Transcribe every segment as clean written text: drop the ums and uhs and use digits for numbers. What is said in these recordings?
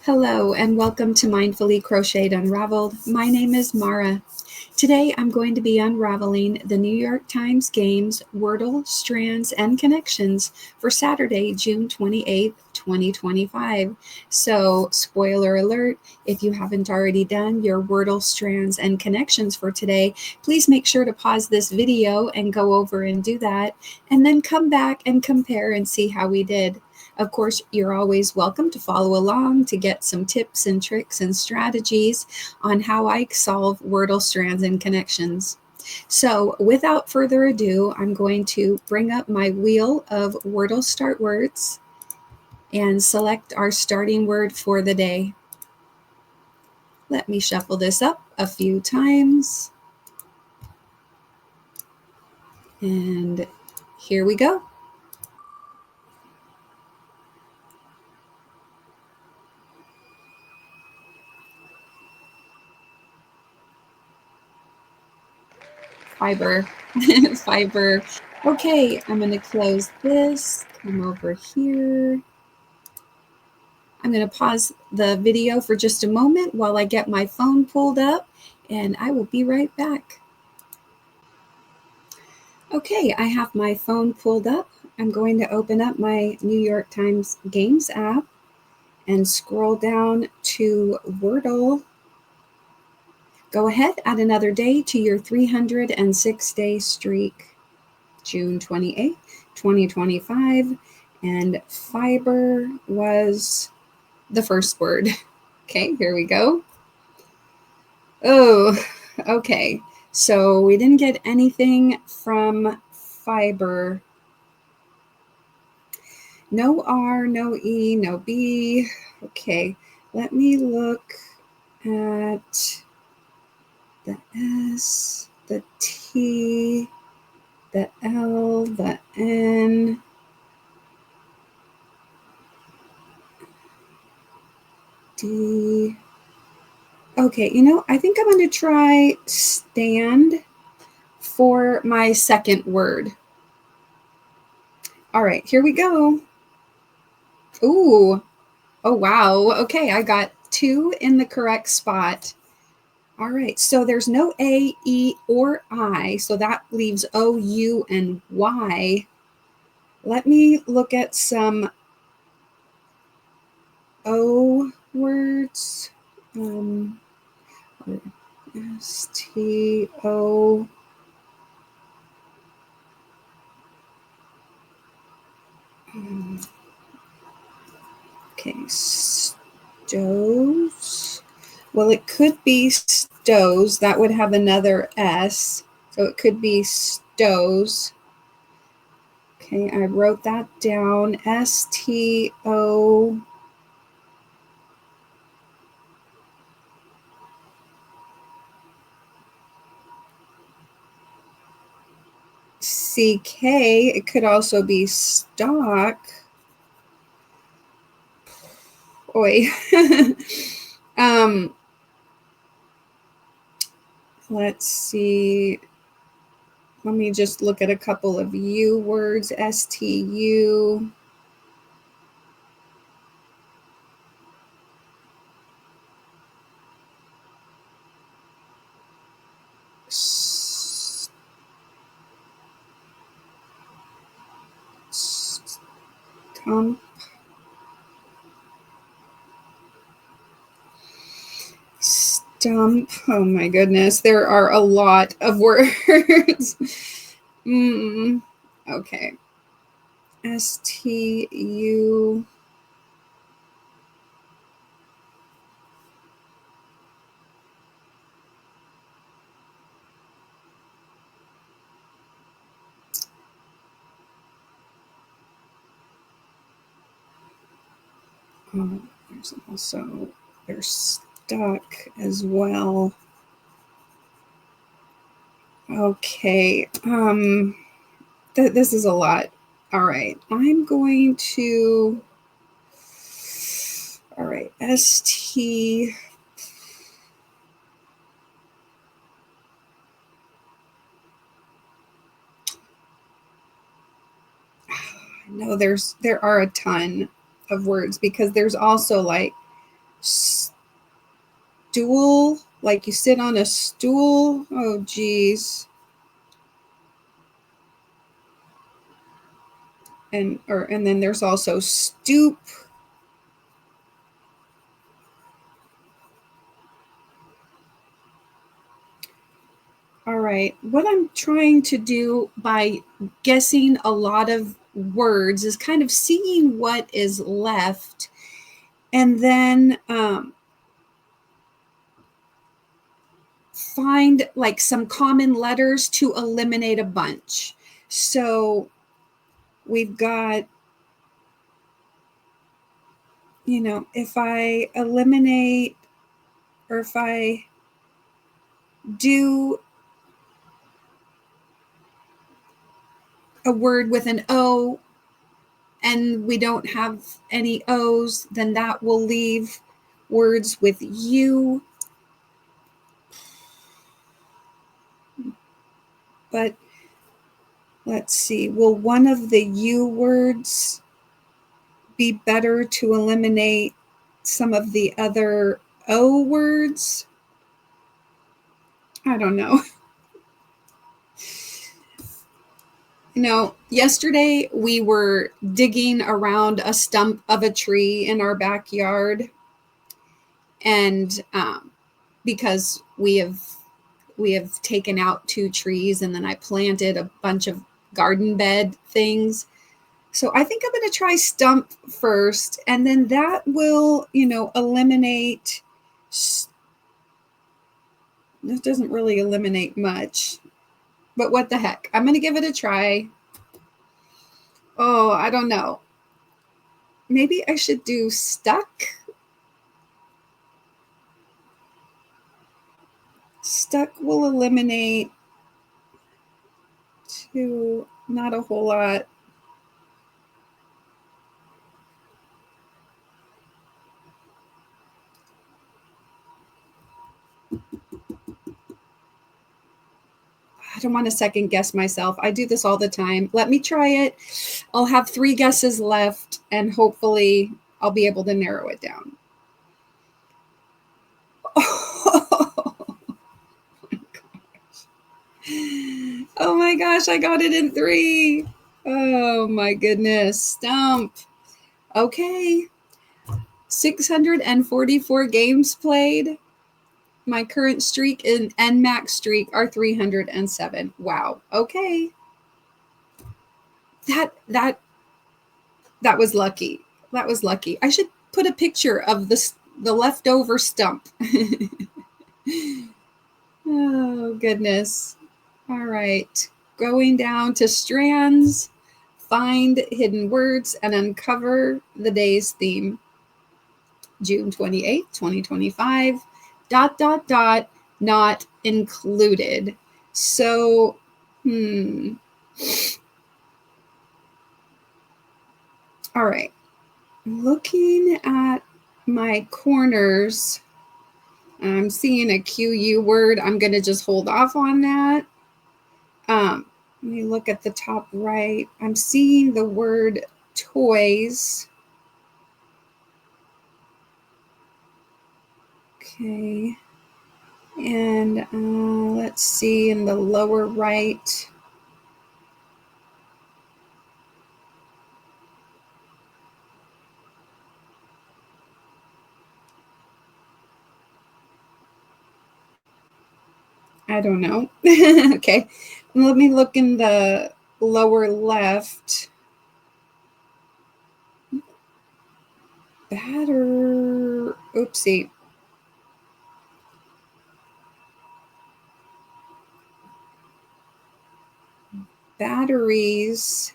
Hello and welcome to Mindfully Crocheted Unraveled. My name is Mara. Today I'm going to be unraveling the New York Times Games WORDLE, STRANDS, and Connections for Saturday, June 28th, 2025. So, spoiler alert, if you haven't already done your WORDLE, STRANDS, and Connections for today, please make sure to pause this video and go over and do that, and then come back and compare and see how we did. Of course, you're always welcome to follow along to get some tips and tricks and strategies on how I solve WORDLE, strands, and connections. So without further ado, I'm going to bring up my wheel of WORDLE start words and select our starting word for the day. Let me shuffle this up a few times. And here we go. Fiber. Fiber. Okay, I'm going to close this, come over here. I'm going to pause the video for just a moment while I get my phone pulled up, and I will be right back. Okay, I have my phone pulled up. I'm going to open up my New York Times Games app and scroll down to WORDLE. Go ahead, add another day to your 306-day streak. June 28th, 2025, and fiber was the first word. Okay, here we go. Oh, okay. So we didn't get anything from fiber. No R, no E, no B. Okay, let me look at the S, the T, the L, the N. D. Okay, I think I'm going to try stand for my second word. All right, here we go. Ooh, oh wow. Okay, I got 2 in the correct spot. All right, so there's no A, E, or I, so that leaves O, U, and Y. Let me look at some O words. S, T, O. Okay, stows. Well, it could be stows. That would have another S. So it could be stows. Okay, I wrote that down. S-T-O. C-K. It could also be stock. Oi. Let's see. Let me just look at a couple of U words. S-T-U. Stump. Stump. Oh my goodness. There are a lot of words. Okay. S-T-U. Oh, there's stuck as well. Okay. This is a lot. All right. I'm going to. All right. S-T. No, there are a ton of words because there's also like stool, like you sit on a stool. Oh, geez. And then there's also stoop. All right. What I'm trying to do by guessing a lot of words is kind of seeing what is left, and then find like some common letters to eliminate a bunch. So we've got, if I eliminate, or if I do a word with an O and we don't have any O's, then that will leave words with U. But let's see, will one of the U words be better to eliminate some of the other O words? I don't know. Yesterday we were digging around a stump of a tree in our backyard, and because we have taken out 2 trees, and then I planted a bunch of garden bed things. So I think I'm going to try stump first, and then that will, eliminate. This doesn't really eliminate much, but what the heck? I'm going to give it a try. Oh, I don't know. Maybe I should do stuck. Stuck will eliminate not a whole lot. I don't want to second guess myself. I do this all the time. Let me try it. I'll have 3 guesses left, and hopefully I'll be able to narrow it down. Oh my gosh, I got it in 3. Oh my goodness. Stump. Okay. 644 games played. My current streak and max streak are 307. Wow. Okay. That was lucky. That was lucky. I should put a picture of the leftover stump. Oh, goodness. All right. Going down to strands, find hidden words, and uncover the day's theme. June 28th, 2025, ... not included. So, all right. Looking at my corners, I'm seeing a QU word. I'm going to just hold off on that. Let me look at the top right. I'm seeing the word toys. Okay. And let's see in the lower right. I don't know. Okay. Let me look in the lower left. Oopsie. Batteries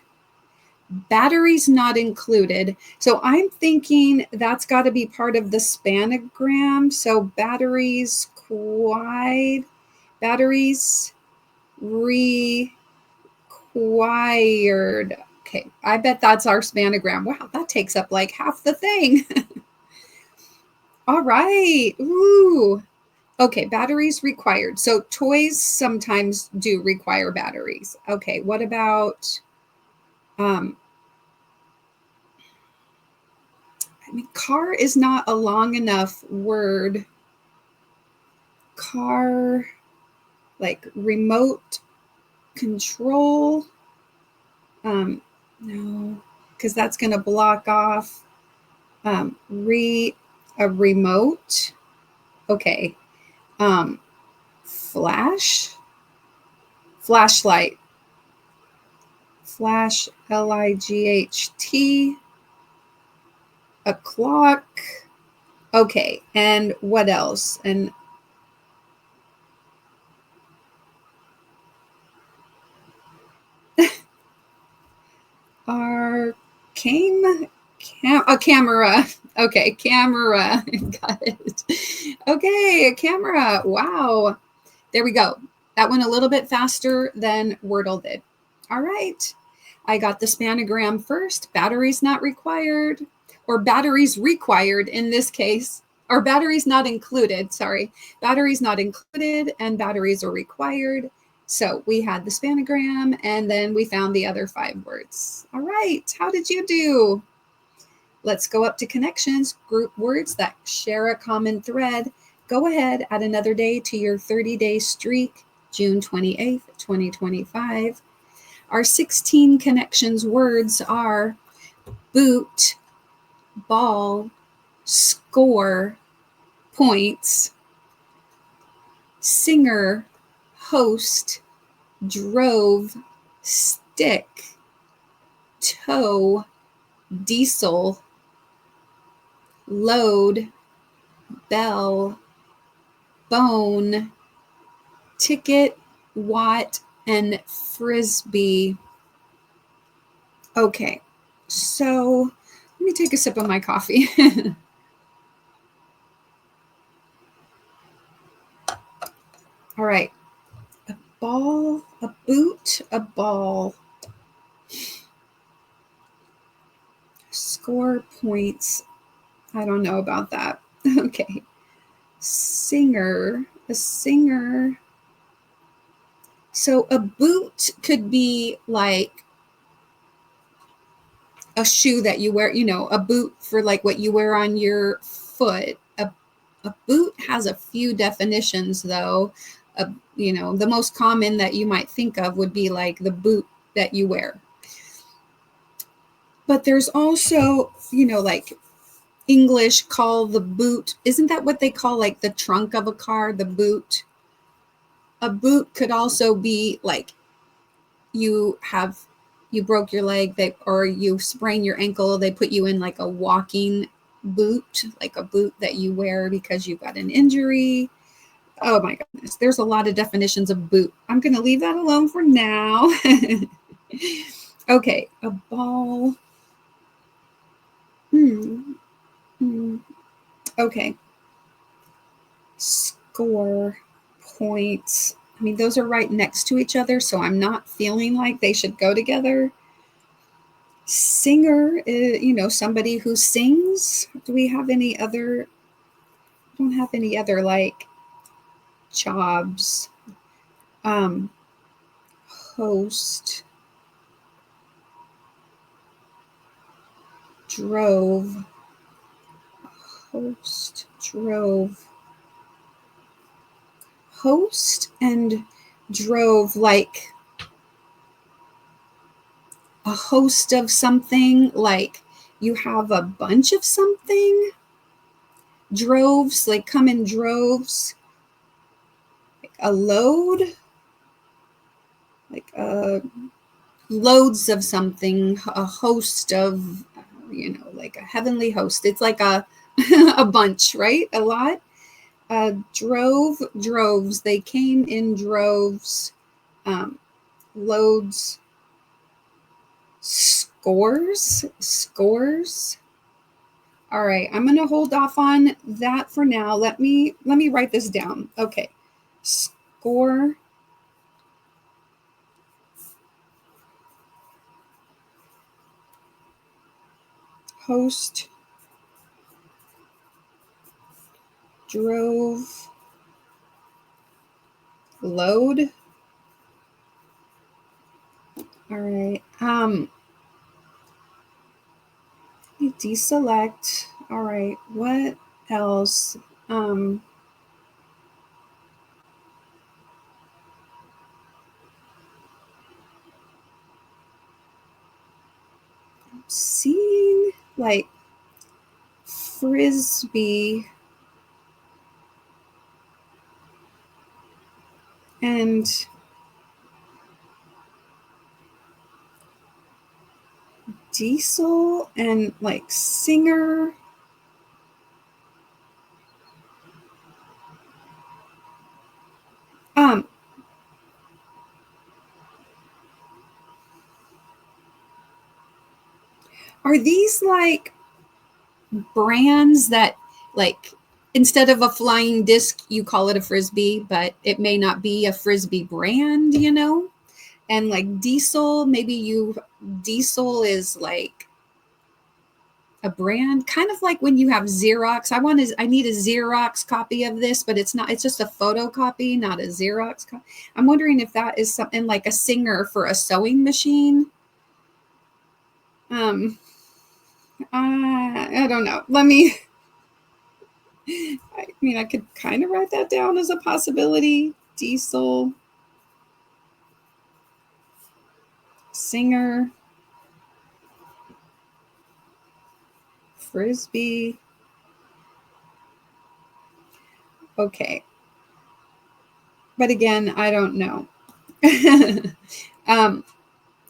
not included. So I'm thinking that's got to be part of the spanogram. So batteries required. Okay, I bet that's our spanogram. Wow, that takes up like half the thing. All right. Ooh. Okay, batteries required. So toys sometimes do require batteries. Okay, what about I mean, car is not a long enough word. Car, like remote control. No, because that's going to block off a remote. Okay. Flashlight. Flash, Light. A clock. Okay, and what else? And our a camera. Okay, camera. Got it. Okay, a camera. Wow. There we go. That went a little bit faster than Wordle did. All right. I got the spanogram first. Batteries not required, or batteries required in this case, or batteries not included. Sorry. Batteries not included and batteries are required. So we had the spanogram and then we found the other 5 words. All right. How did you do? Let's go up to connections, group words that share a common thread. Go ahead, add another day to your 30-day streak, June 28th, 2025. Our 16 connections words are boot, ball, score, points, singer, host, drove, stick, toe, diesel, load, bell, bone, ticket, watt, and frisbee. Okay, so let me take a sip of my coffee. All right, a ball, a boot, a ball. Score, points. I don't know about that. Okay. Singer, a singer. So a boot could be like a shoe that you wear, a boot for like what you wear on your foot. A boot has a few definitions though. The most common that you might think of would be like the boot that you wear. But there's also, like English call the boot. Isn't that what they call like the trunk of a car, the boot? A boot could also be like you broke your leg, or you sprain your ankle, they put you in like a walking boot, like a boot that you wear because you got an injury. Oh my goodness, there's a lot of definitions of boot. I'm going to leave that alone for now. Okay, a ball. Okay. Score, points. I mean, those are right next to each other, so I'm not feeling like they should go together. Singer, somebody who sings. Do we have any other? I don't have any other like jobs. Host, drove, host, drove, host, and drove, like a host of something, like you have a bunch of something. Droves, like come in droves. Like a load, like loads of something, a host of, like a heavenly host. It's like a a bunch, right? A lot. Droves. They came in droves. Loads. Scores. All right, I'm going to hold off on that for now. Let me write this down. Okay. Score. Host. Drove. Load. All right. Deselect. All right, what else? I'm seeing like frisbee and diesel and like singer. Um, are these like brands that like instead of a flying disc, you call it a frisbee, but it may not be a frisbee brand, you know? And like diesel, maybe diesel is like a brand, kind of like when you have Xerox. I need a Xerox copy of this, but it's just a photocopy, not a Xerox copy. I'm wondering if that is something like a Singer for a sewing machine. Um, I don't know. I mean, I could kind of write that down as a possibility. Diesel, Singer, frisbee. Okay. But again, I don't know.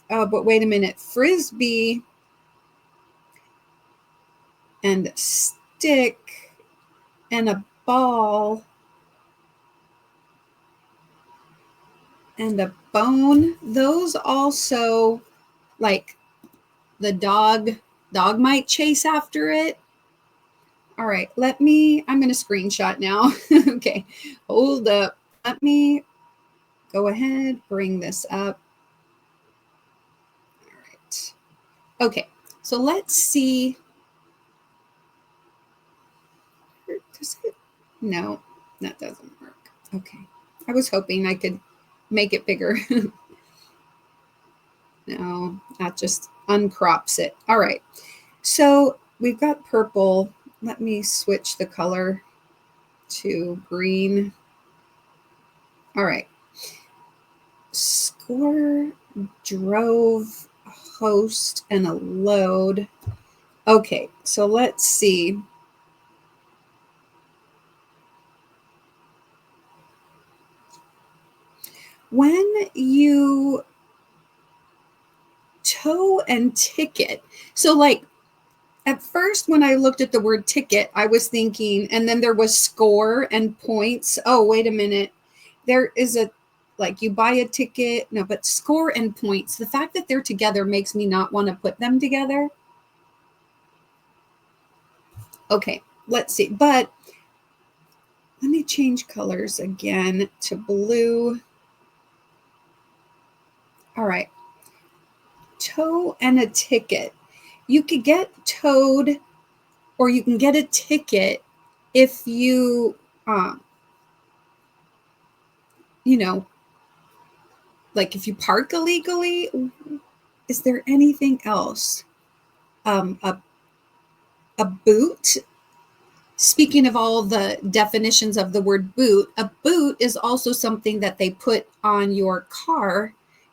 But wait a minute. Frisbee and a stick and a ball and a bone. Those also, like the dog might chase after it. All right, I'm going to screenshot now. Okay, hold up. Let me go ahead, bring this up. All right. Okay, so let's see. Does it? No, that doesn't work. Okay. I was hoping I could make it bigger. No, that just uncrops it. All right. So we've got purple. Let me switch the color to green. All right. Score, drove, host, and a load. Okay, so let's see. When you tow and ticket, so like at first when I looked at the word ticket, I was thinking, and then there was score and points. Oh, wait a minute. There is like you buy a ticket. No, but score and points. The fact that they're together makes me not want to put them together. Okay, let's see. But let me change colors again to blue. All right. Tow and a ticket. You could get towed or you can get a ticket if you, you know, like if you park illegally. Is there anything else? Um, a, a boot. Speaking of all the definitions of the word boot, a boot is also something that they put on your car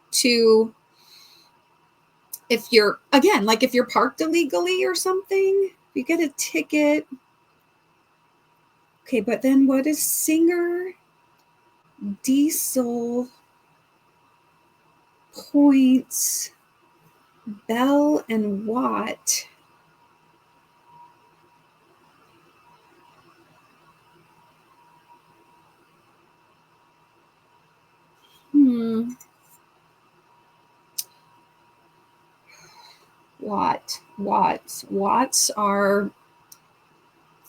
to, if you're, again, like if you're parked illegally or something, you get a ticket. Okay, but then what is Singer, diesel, points, bell, and watt? Hmm. Watts are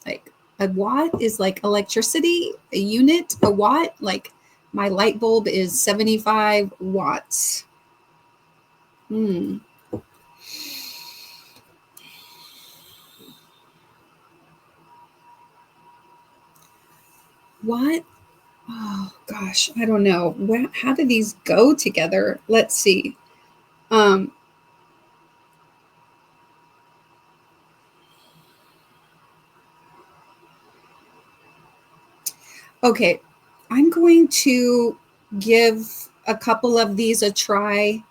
like a watt is like electricity, a unit, a watt. Like my light bulb is 75 watts. Hmm. What? Oh gosh, I don't know. How do these go together? Let's see. Um, Okay, I'm going to give a couple of these a try.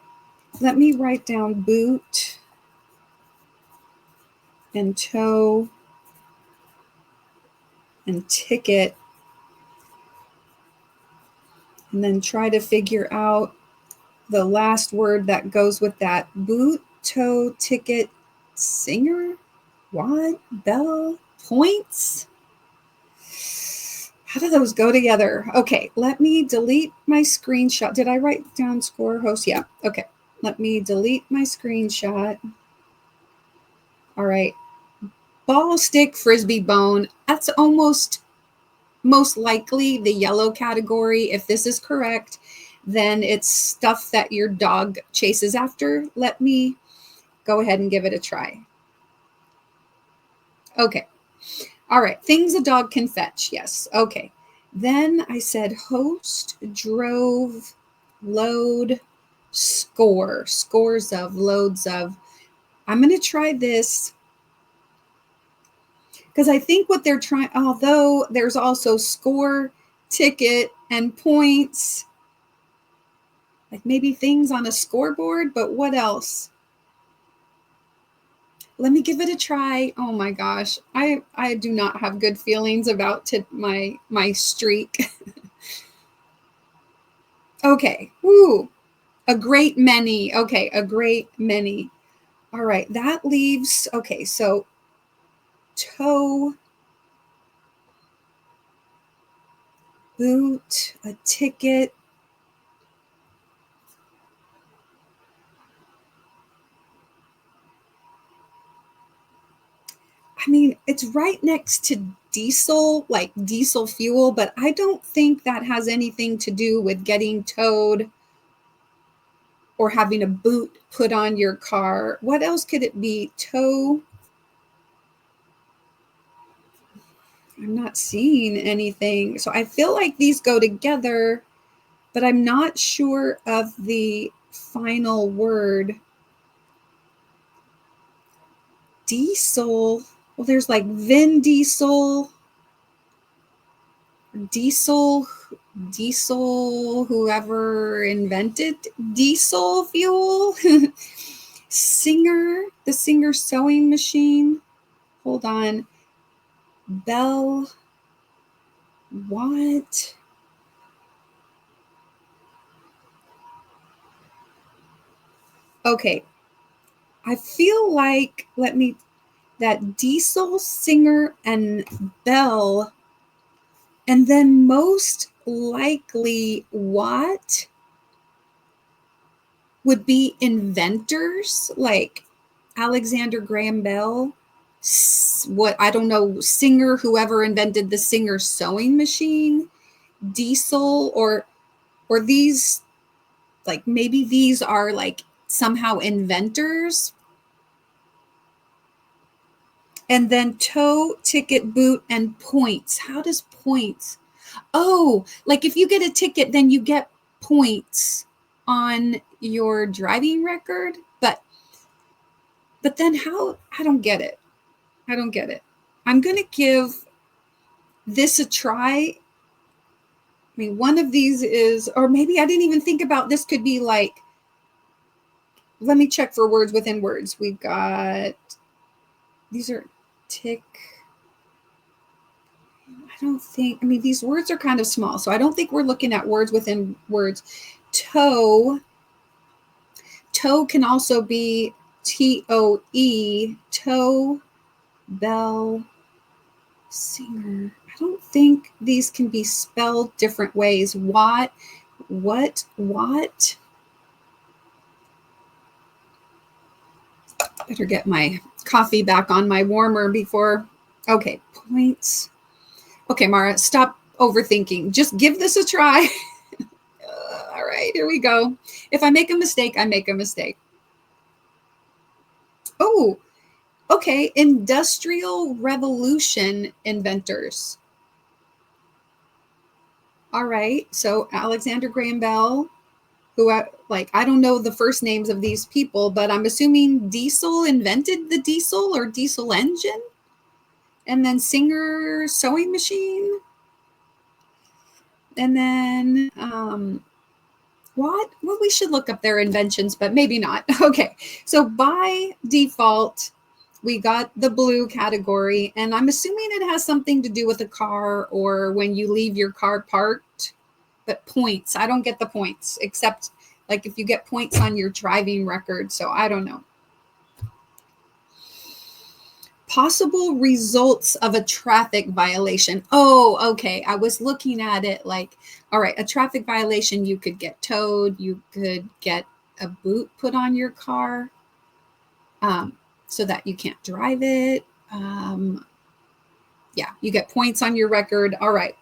Let me write down boot and tow and ticket, and then try to figure out the last word that goes with that. Boot, tow, ticket, singer, what, bell, points. How do those go together? Okay, let me delete my screenshot. Did I write down score host? Yeah, okay. Let me delete my screenshot. All right. Ball, stick, frisbee, bone. That's almost most likely the yellow category. If this is correct, then it's stuff that your dog chases after. Let me go ahead and give it a try. Okay. All right. Things a dog can fetch. Yes. Okay. Then I said host, drove, load, score, scores of, loads of. I'm going to try this because I think what they're trying, although there's also score, ticket, and points, like maybe things on a scoreboard, but what else? Let me give it a try. Oh my gosh, I do not have good feelings about my streak. Okay, woo, a great many. Okay, a great many. All right, that leaves, okay, so tow, boot, a ticket. I mean, it's right next to diesel, like diesel fuel, but I don't think that has anything to do with getting towed or having a boot put on your car. What else could it be? Tow. I'm not seeing anything. So I feel like these go together, but I'm not sure of the final word. Diesel. Well, there's like Vin Diesel, diesel, whoever invented diesel fuel. Singer, the Singer sewing machine. Hold on. Bell, what? Okay, I feel like, that diesel, singer, and bell, and then most likely what would be inventors like Alexander Graham Bell, what, I don't know, Singer, whoever invented the Singer sewing machine, diesel, or these, like maybe these are like somehow inventors. And then tow, ticket, boot, and points. How does points? Oh, like if you get a ticket, then you get points on your driving record. But then how? I don't get it. I don't get it. I'm going to give this a try. I mean, one of these is, or maybe I didn't even think about this could be like, let me check for words within words. We've got, these are tick. I don't think, I mean, these words are kind of small, so I don't think we're looking at words within words. Tow. Tow can also be TOE. Tow, bell, singer. I don't think these can be spelled different ways. What? Better get my coffee back on my warmer before. Okay, points. Okay, Mara, stop overthinking. Just give this a try. All right, here we go. If I make a mistake, I make a mistake. Oh, okay. Industrial Revolution inventors. All right. So Alexander Graham Bell, who I don't know the first names of these people, but I'm assuming Diesel invented the diesel or diesel engine. And then Singer sewing machine. And then, what? Well, we should look up their inventions, but maybe not. Okay. So by default, we got the blue category, and I'm assuming it has something to do with a car or when you leave your car parked. But points, I don't get the points, except like if you get points on your driving record. So I don't know. Possible results of a traffic violation. Oh, okay. I was looking at it like, all right, a traffic violation, you could get towed, you could get a boot put on your car, so that you can't drive it. Yeah, you get points on your record. All right.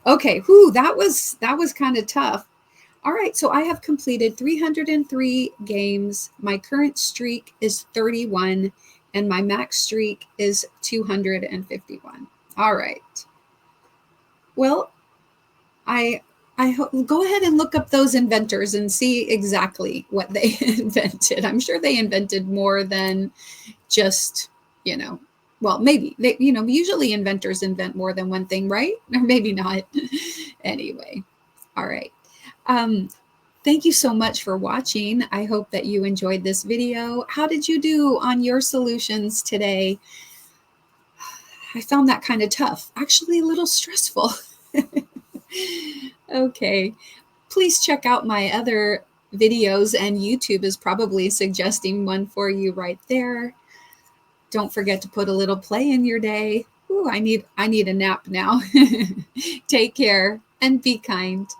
Okay. Whew, that was kind of tough. All right, so I have completed 303 games. My current streak is 31, and my max streak is 251. All right. Well, I go ahead and look up those inventors and see exactly what they invented. I'm sure they invented more than just, well, maybe they, usually inventors invent more than one thing, right? Or maybe not. Anyway, all right. Thank you so much for watching. I hope that you enjoyed this video. How did you do on your solutions today? I found that kind of tough, actually a little stressful. Okay, please check out my other videos, and YouTube is probably suggesting one for you right there. Don't forget to put a little play in your day. Ooh, I need a nap now. Take care and be kind.